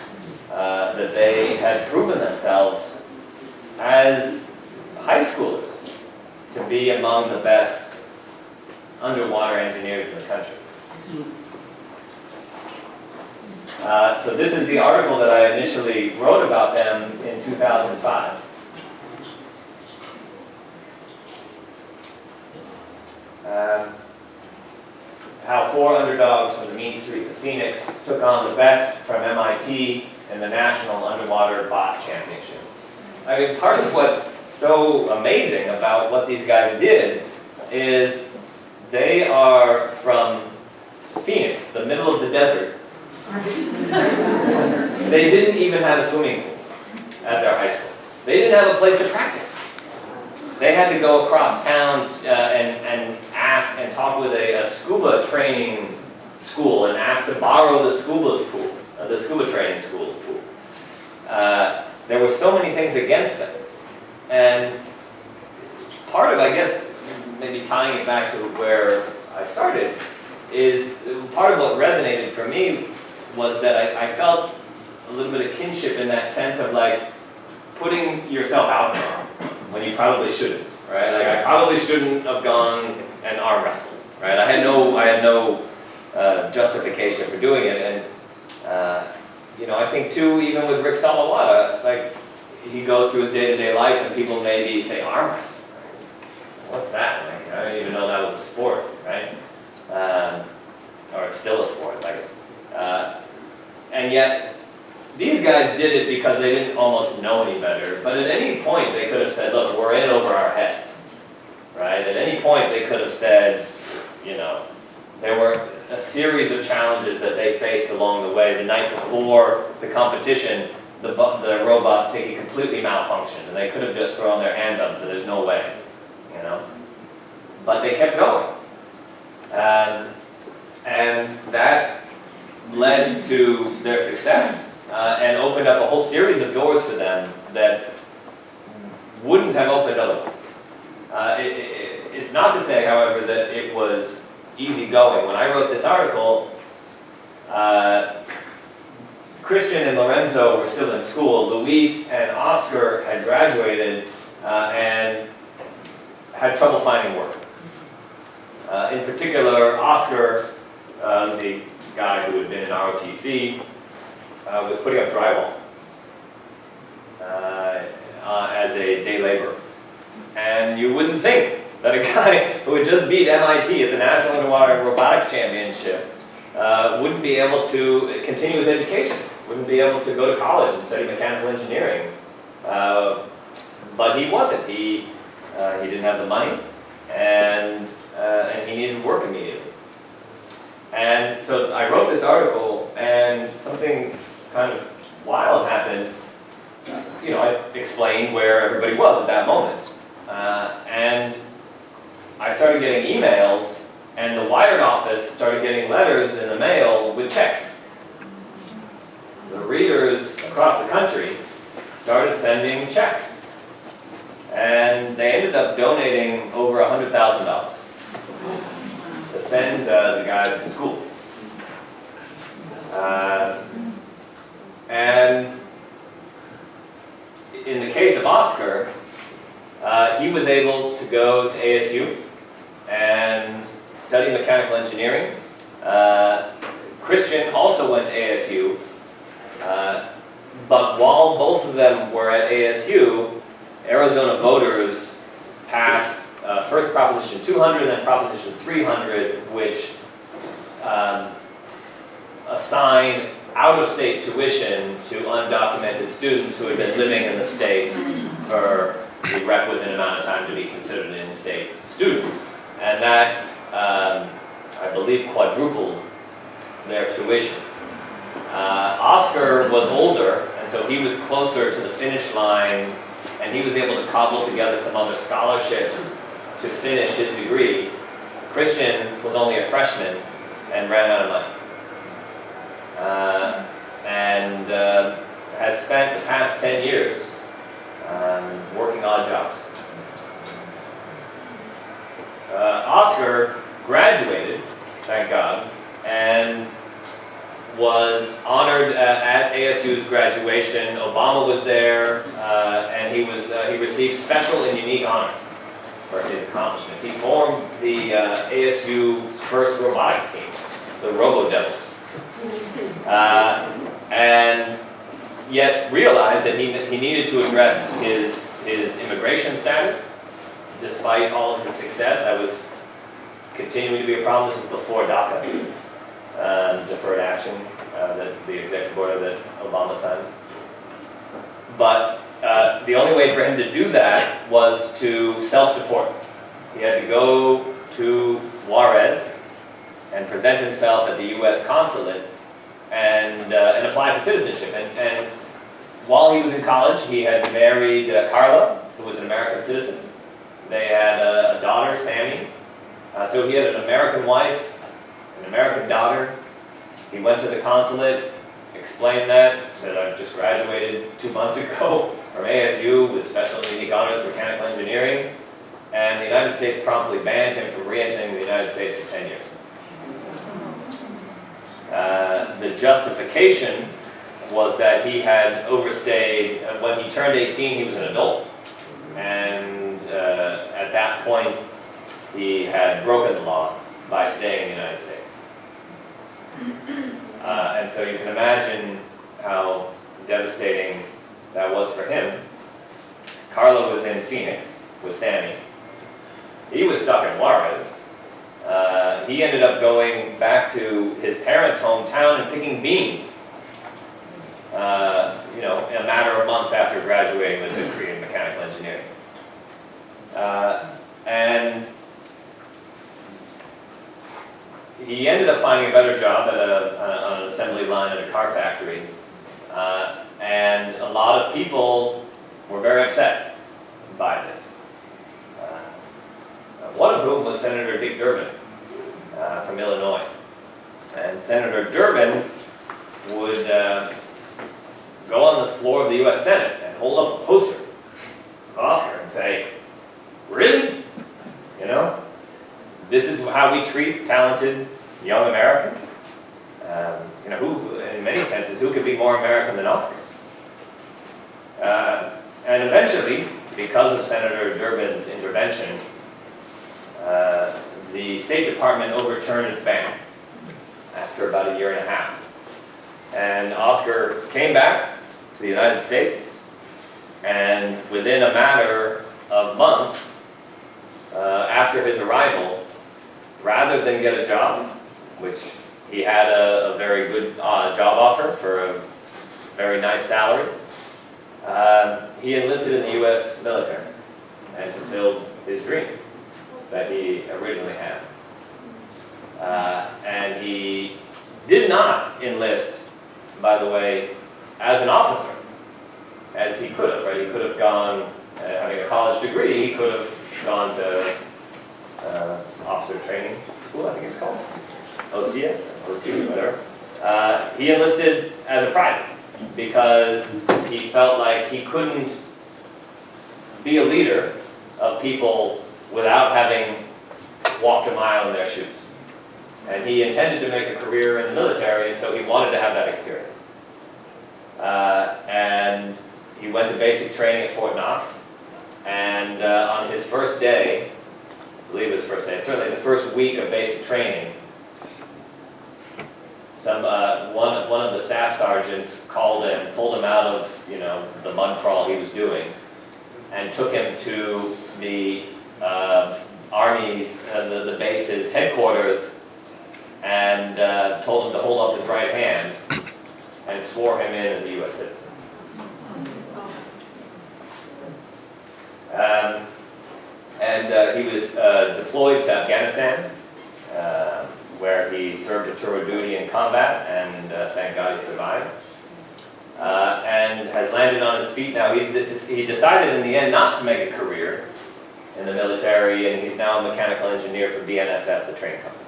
that they had proven themselves as high schoolers to be among the best underwater engineers in the country. So this is the article that I initially wrote about them in 2005. How 4 underdogs from the mean streets of Phoenix took on the best from MIT in the National Underwater Bot Championship. I mean, part of what's so amazing about what these guys did is they are from Phoenix, the middle of the desert. They didn't even have a swimming pool at their high school. They didn't have a place to practice. They had to go across town and ask and talk with a scuba training school and ask to borrow the scuba training school's pool. There were so many things against them. And part of, I guess, maybe tying it back to where I started, is part of what resonated for me was that I felt a little bit of kinship in that sense of like putting yourself out there when you probably shouldn't, right? Like I probably shouldn't have gone and arm wrestled, right? I had no justification for doing it, and you know, I think too, even with Rick Salawata, like he goes through his day-to-day life, and people maybe say arm wrestling. What's that? Like, I didn't even know that was a sport, right? Or it's still a sport, like. And yet, these guys did it because they didn't almost know any better. But at any point, they could have said, "Look, we're in over our heads," right? At any point, they could have said, you know, there were a series of challenges that they faced along the way. The night before the competition, the robots thinking completely malfunctioned, and they could have just thrown their hands up and said, "There's no way," you know. But they kept going, and that led to their success and opened up a whole series of doors for them that wouldn't have opened otherwise. It's not to say, however, that it was easy going. When I wrote this article, Christian and Lorenzo were still in school. Luis and Oscar had graduated and had trouble finding work. In particular, Oscar, the guy who had been in ROTC, was putting up drywall as a day laborer. And you wouldn't think that a guy who had just beat MIT at the National Underwater Robotics Championship wouldn't be able to continue his education, wouldn't be able to go to college and study mechanical engineering. But he wasn't. He didn't have the money, and he needed work immediately. And so I wrote this article, and something kind of wild happened. You know, I explained where everybody was at that moment. And I started getting emails, and the Wired office started getting letters in the mail with checks. The readers across the country started sending checks. And they ended up donating over $100,000 to send the guys to school. And in the case of Oscar, he was able to go to ASU and study mechanical engineering. Christian also went to ASU, but while both of them were at ASU, Arizona voters passed first Proposition 200 and then Proposition 300, which assigned out-of-state tuition to undocumented students who had been living in the state for the requisite amount of time to be considered an in-state student. And that, I believe, quadrupled their tuition. Oscar was older, and so he was closer to the finish line, and he was able to cobble together some other scholarships to finish his degree. Christian was only a freshman and ran out of money. And has spent the past 10 years working odd jobs. Oscar graduated, thank God, and was honored at ASU's graduation. Obama was there, and he received special and unique honors for his accomplishments. He formed the ASU's first robotics team, the Robo Devils. And yet realized that he needed to address his immigration status. Despite all of his success, that was continuing to be a problem. This is before DACA, deferred action, that the executive order that Obama signed. But the only way for him to do that was to self-deport. He had to go to Juarez and present himself at the U.S. consulate and apply for citizenship. And while he was in college, he had married Carla, who was an American citizen. They had a daughter, Sammy. So he had an American wife, an American daughter. He went to the consulate, explained that, said, "I've just graduated 2 months ago from ASU with special and unique honors for mechanical engineering." And the United States promptly banned him from re-entering the United States for 10 years. The justification was that he had overstayed, when he turned 18 he was an adult, and at that point he had broken the law by staying in the United States. And so you can imagine how devastating that was for him. Carlo was in Phoenix with Sammy. He was stuck in Juarez. He ended up going back to his parents' hometown and picking beans. In a matter of months after graduating with a degree in mechanical engineering. And he ended up finding a better job at on an assembly line at a car factory. And a lot of people were very upset by this. One of whom was Senator Dick Durbin from Illinois. And Senator Durbin would go on the floor of the U.S. Senate and hold up a poster of Oscar and say, "Really? This is how we treat talented young Americans? Who, in many senses, who could be more American than Oscar?" And eventually, because of Senator Durbin's intervention, the State Department overturned its ban after about a year and a half. And Oscar came back to the United States, and within a matter of months after his arrival, rather than get a job, which he had a very good job offer for a very nice salary, he enlisted in the U.S. military and fulfilled his dream that he originally had. And he did not enlist, by the way, as an officer, as he could have, right? He could have gone, having a college degree, he could have gone to officer training school, I think it's called, OCS, O2, whatever. He enlisted as a private because he felt like he couldn't be a leader of people without having walked a mile in their shoes. And he intended to make a career in the military, and so he wanted to have that experience. And he went to basic training at Fort Knox, and on his first day, I believe it was first day, certainly the first week of basic training, one of the staff sergeants called him, pulled him out of the mud crawl he was doing, and took him to the Army's, the base's headquarters, and told him to hold up his right hand and swore him in as a U.S. citizen. He was deployed to Afghanistan, where he served a tour of duty in combat, and thank God he survived. And has landed on his feet now. He decided in the end not to make a career in the military, and he's now a mechanical engineer for BNSF, the train company.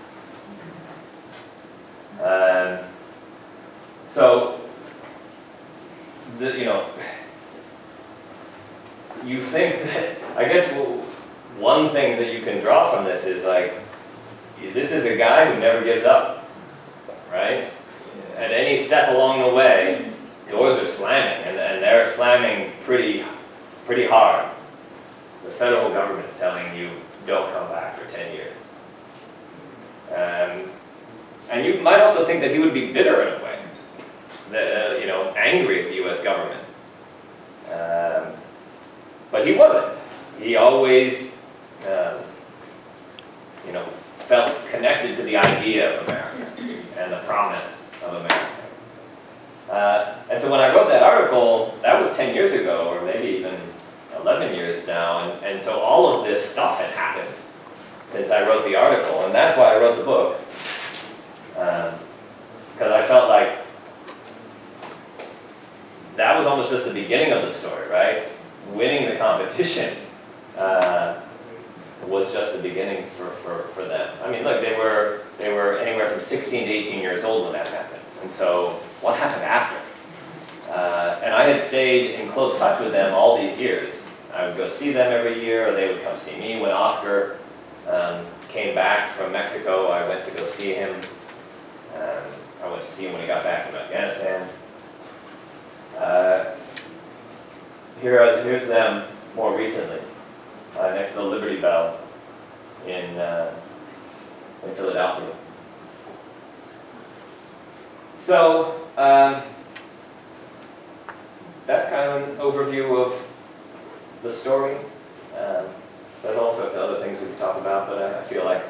So, you think that, I guess one thing that you can draw from this is this is a guy who never gives up, right? At any step along the way, doors are slamming, and they're slamming pretty hard. The federal government's telling you, don't come back for 10 years. And you might also think that he would be bitter in a way, angry at the U.S. government. But he wasn't. He always, felt connected to the idea of America and the promise of America. And so when I wrote that article, that was 10 years ago, or maybe even 11 years now, and so all of this stuff had happened since I wrote the article, and that's why I wrote the book. Because I felt like that was almost just the beginning of the story, right? Winning the competition was just the beginning for them. I mean, look, they were anywhere from 16 to 18 years old when that happened. And so what happened after? And I had stayed in close touch with them all these years. I would go see them every year, or they would come see me. When Oscar came back from Mexico, I went to go see him. I went to see him when he got back from Afghanistan. Here's them more recently, next to the Liberty Bell in Philadelphia. So that's kind of an overview of the story. There's all sorts of other things we could talk about, but I feel like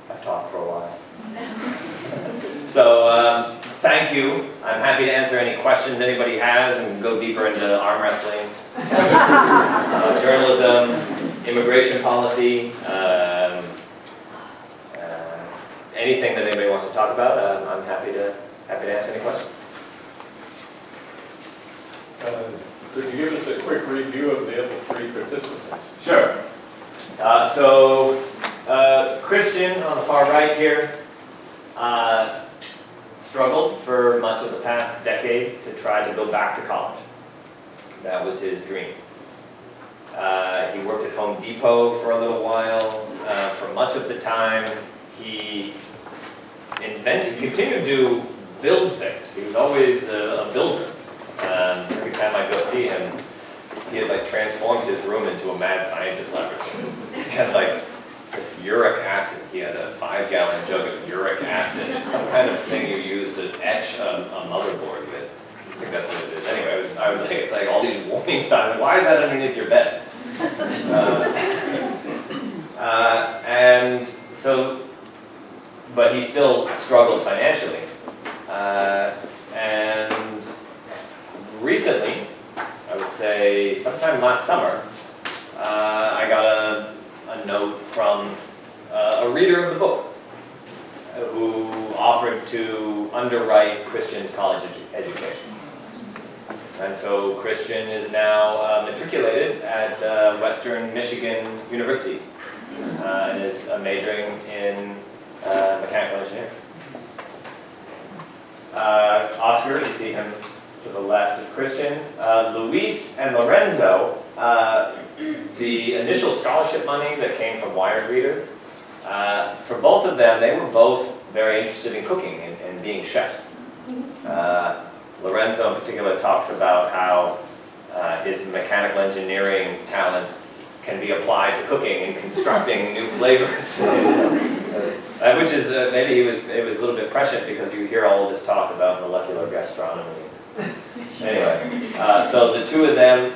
I've talked for a while. So thank you. I'm happy to answer any questions anybody has and go deeper into arm wrestling, journalism, immigration policy, anything that anybody wants to talk about. I'm happy to answer any questions. Could you give us a quick review of the other three participants? Sure. Christian on the far right here struggled for much of the past decade to try to go back to college. That was his dream. He worked at Home Depot for a little while. For much of the time, he continued to build things. He was always a builder. Every time I go see him, he had like transformed his room into a mad scientist laboratory. He had like this uric acid. He had a 5-gallon jug of uric acid. It's some kind of thing you use to etch a motherboard with. I think that's what it is. Anyway, I was like, it's like all these warning signs. Why is that underneath your bed? And so, but he still struggled financially. And recently, I would say sometime last summer, I got a note from a reader of the book who offered to underwrite Christian's college education. And so Christian is now matriculated at Western Michigan University and is majoring in mechanical engineering. Oscar, you see him to the left of Christian. Luis and Lorenzo, the initial scholarship money that came from Wired readers, for both of them, they were both very interested in cooking and being chefs. Lorenzo in particular talks about how his mechanical engineering talents can be applied to cooking and constructing new flavors. Which is, maybe it was a little bit prescient because you hear all of this talk about molecular gastronomy. Anyway, so the two of them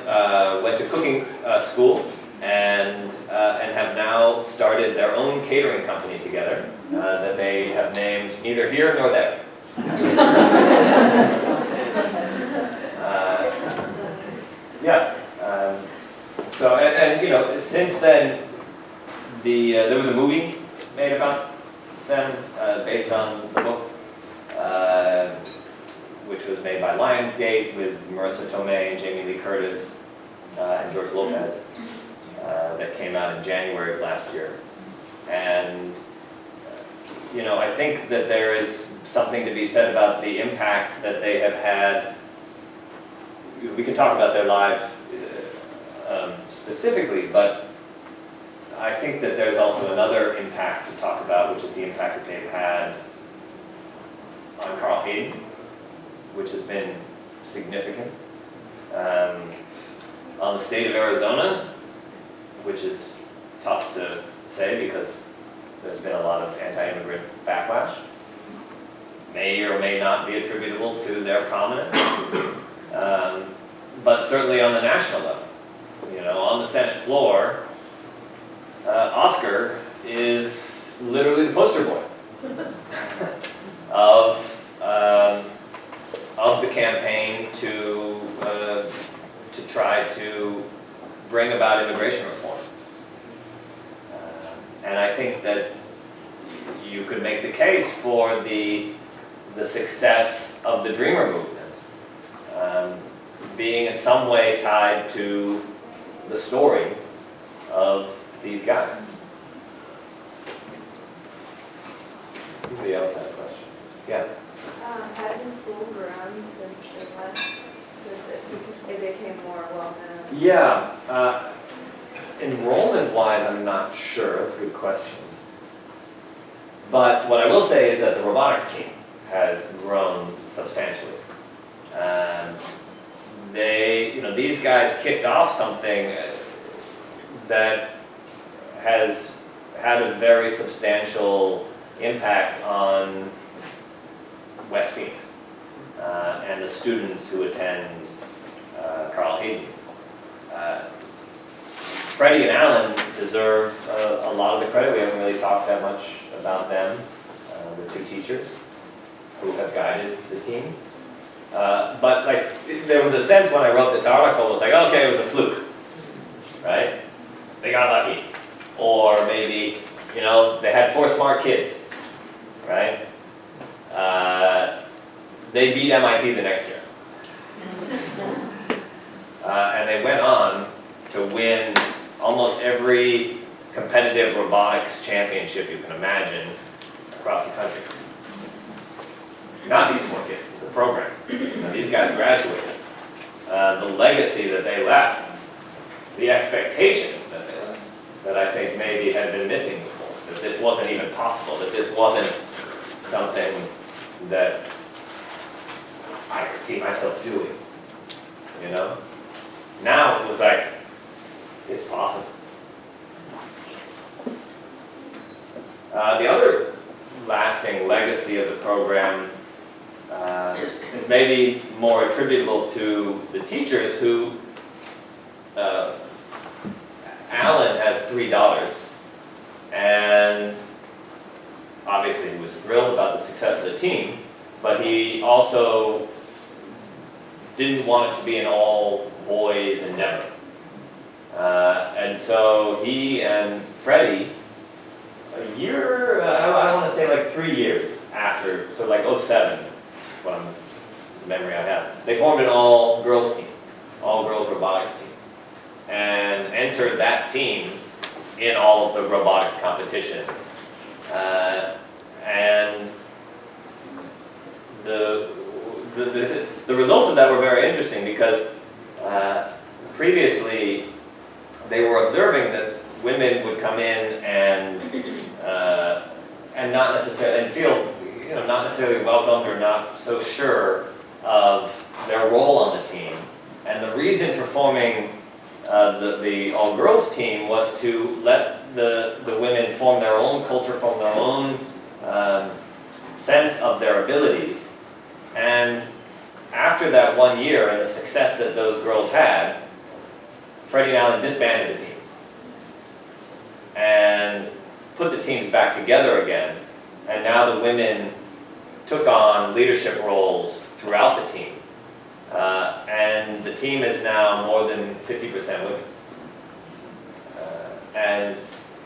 went to cooking school and have now started their own catering company together that they have named neither here nor there. So you know, since then, there was a movie made about them based on the book, which was made by Lionsgate with Marissa Tomei and Jamie Lee Curtis and George Lopez, that came out in January of last year. And you know, I think that there is something to be said about the impact that they have had. We can talk about their lives specifically, but I think that there's also another impact to talk about, which is the impact that they've had on Carl Hayden, which has been significant. On the state of Arizona, which is tough to say because there's been a lot of anti-immigrant backlash. May or may not be attributable to their prominence, but certainly on the national level. You know, on the Senate floor, Oscar is literally the poster boy of the campaign to try to bring about immigration reform. And I think that you could make the case for the success of the Dreamer movement being in some way tied to the story of these guys. Anybody else have a question? Yeah. Has the school grown since they left? It became more well-known? Yeah. Enrollment-wise, I'm not sure. That's a good question. But what I will say is that the robotics team has grown substantially. These guys kicked off something that has had a very substantial impact on West Phoenix and the students who attend Carl Hayden. Freddie and Alan deserve a lot of the credit. We haven't really talked that much about them, the two teachers who have guided the teams. But like, there was a sense when I wrote this article, it was like, okay, it was a fluke, right? They got lucky. Or maybe, they had 4 smart kids, right? They beat MIT the next year. And they went on to win almost every competitive robotics championship you can imagine across the country. Not these 4 kids, the program. These guys graduated. The legacy that they left, the expectation that they left, that I think maybe had been missing before, that this wasn't even possible, that this wasn't something that I could see myself doing, Now it was like, it's possible. The other lasting legacy of the program is maybe more attributable to the teachers who, Alan has 3 daughters, and obviously he was thrilled about the success of the team, but he also didn't want it to be an all boys endeavor. And so he and Freddie, a year, I want to say like 3 years after, so like 07, what the memory I have, they formed an all-girls team, all-girls robotics team, and entered that team in all of the robotics competitions. And the results of that were very interesting because previously they were observing that women would come in and not necessarily feel not necessarily welcomed or not so sure of their role on the team. And the reason for forming the all-girls team was to let the women form their own culture, form their own sense of their abilities. And after that 1 year and the success that those girls had, Freddie and Alan disbanded the team and put the teams back together again. And now the women took on leadership roles throughout the team. And the team is now more than 50% women. And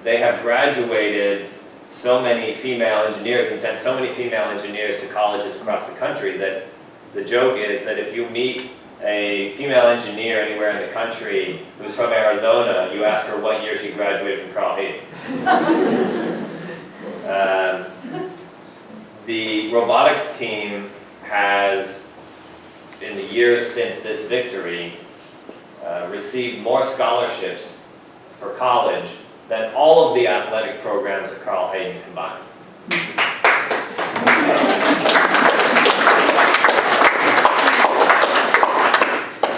they have graduated so many female engineers and sent so many female engineers to colleges across the country that the joke is that if you meet a female engineer anywhere in the country who's from Arizona, you ask her what year she graduated from Carl Hayden. The robotics team has, in the years since this victory, received more scholarships for college than all of the athletic programs at Carl Hayden combined.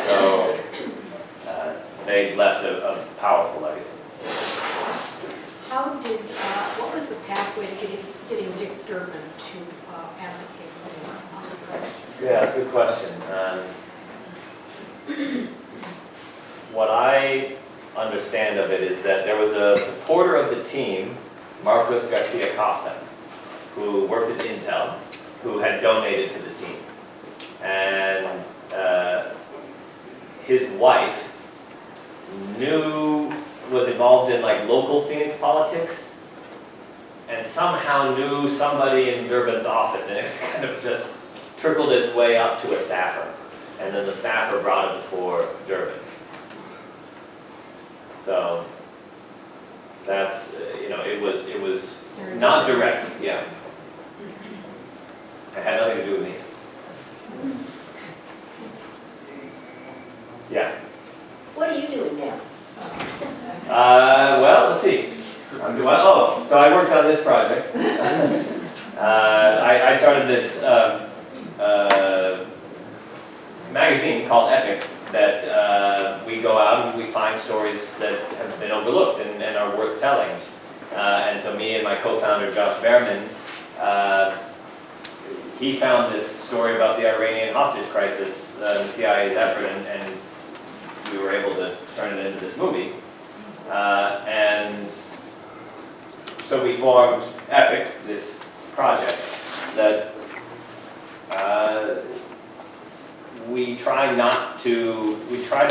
So they've left a powerful legacy. What was the pathway to getting Dick Durbin to advocate for Oscar? Yeah, that's a good question. What I understand of it is that there was a supporter of the team, Marcos Garcia Costa, who worked at Intel, who had donated to the team. And his wife was involved in like local Phoenix politics, and somehow knew somebody in Durbin's office, and it's kind of just trickled its way up to a staffer. And then the staffer brought it before Durbin. So that's, it was not direct, yeah. It had nothing to do with me. Yeah. What are you doing now? Well, let's see. So I worked on this project. I started this have been overlooked and are worth telling. And so me and my co-founder, Josh Behrman, he found this story about the Iranian hostage crisis, the CIA's effort, and we were able to turn it into this movie. And so we formed EPIC, this project that we try to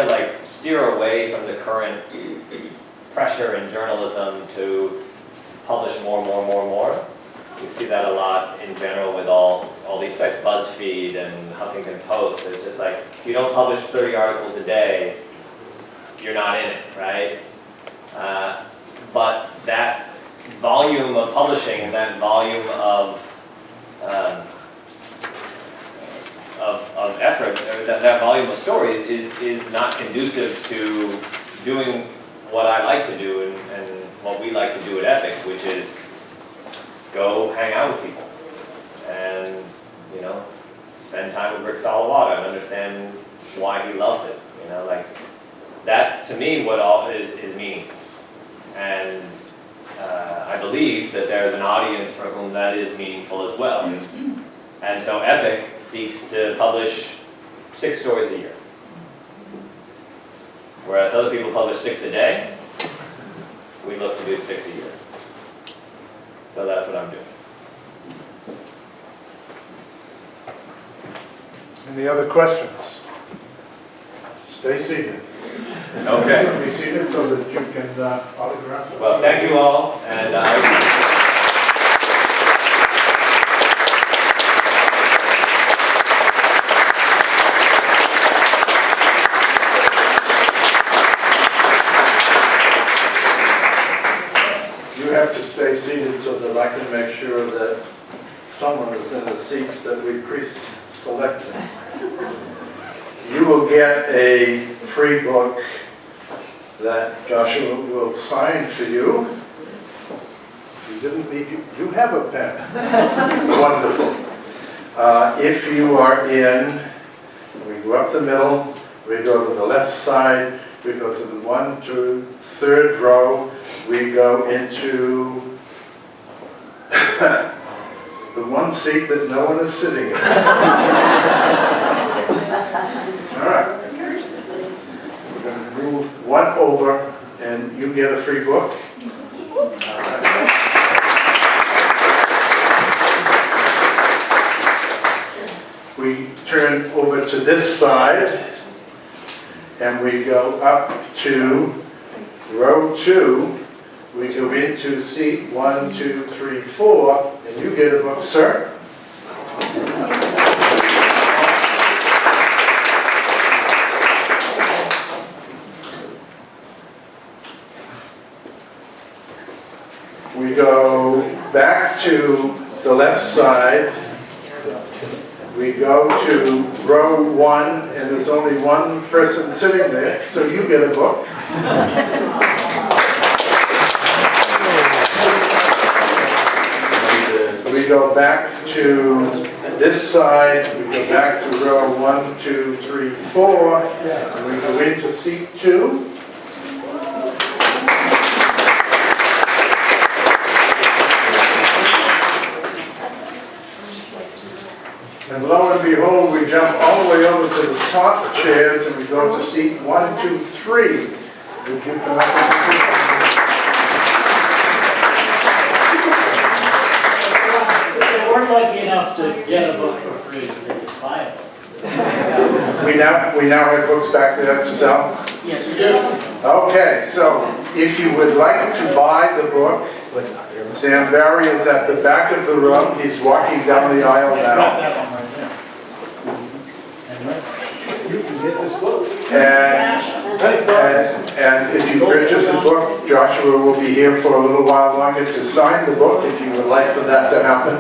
like steer away from the current pressure in journalism to publish more. We see that a lot in general with all these sites, BuzzFeed and Huffington Post. It's just like, if you don't publish 30 articles a day, you're not in it, right? But that volume of publishing and that volume of effort, or that volume of stories is not conducive to doing what I like to do and what we like to do at Ethics, which is go hang out with people and, you know, spend time with Rick Salawata and understand why he loves it. You know, like, that's to me what all is meaning. And I believe that there's an audience for whom that is meaningful as well. And so EPIC seeks to publish 6 stories a year. Whereas other people publish 6 a day, we look to do 6 a year. So that's what I'm doing. Any other questions? Stay seated. Okay. Be seated so that you can autograph it. Well, thank you all, and You have to stay seated so that I can make sure that someone is in the seats that we pre-selected. You will get a free book that Joshua will sign for you. You didn't leave, you have a pen. Wonderful. If you are in, we go up the middle, we go to the left side, we go to the 1, 2, 3rd row, we go into the one seat that no one is sitting in. All right. We're going to move one over, and you get a free book. All right. We turn over to this side, and we go up to row 2. We go into seat 1, 2, 3, 4, and you get a book, sir. We go back to the left side. We go to row 1, and there's only one person sitting there, so you get a book. We go back to this side, we go back to row 1, 2, 3, 4, and we go into seat 2. And lo and behold, we jump all the way over to the top chairs and we go to seat 1, 2, 3. Would you come up? We're lucky enough to get a book for free, they just buy it. We now have books back there to sell? Yes, you do. Okay, so if you would like to buy the book, Sam Barry is at the back of the room. He's walking down the aisle Got now. that one right there. You can get this book. And if you purchase the book, Joshua will be here for a little while longer to sign the book if you would like for that to happen.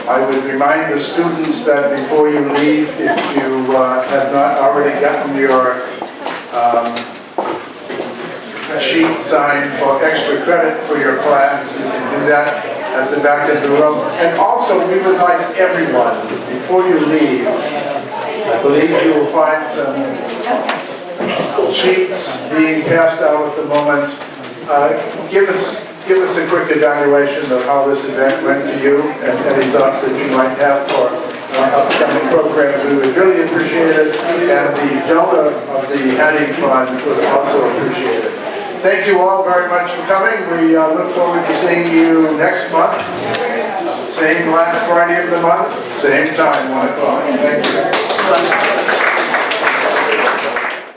I would remind the students that before you leave, if you have not already gotten your sheet signed for extra credit for your class, you can do that at the back of the room. And also, we would like everyone, before you leave, I believe you will find some sheets being passed out at the moment. Give us a quick evaluation of how this event went for you and any thoughts that you might have for upcoming programs. We would really appreciate it, and the donor of the Heading Fund would also appreciate it. Thank you all very much for coming. We look forward to seeing you next month. Same last Friday of the month, same time, 1 o'clock. Thank you.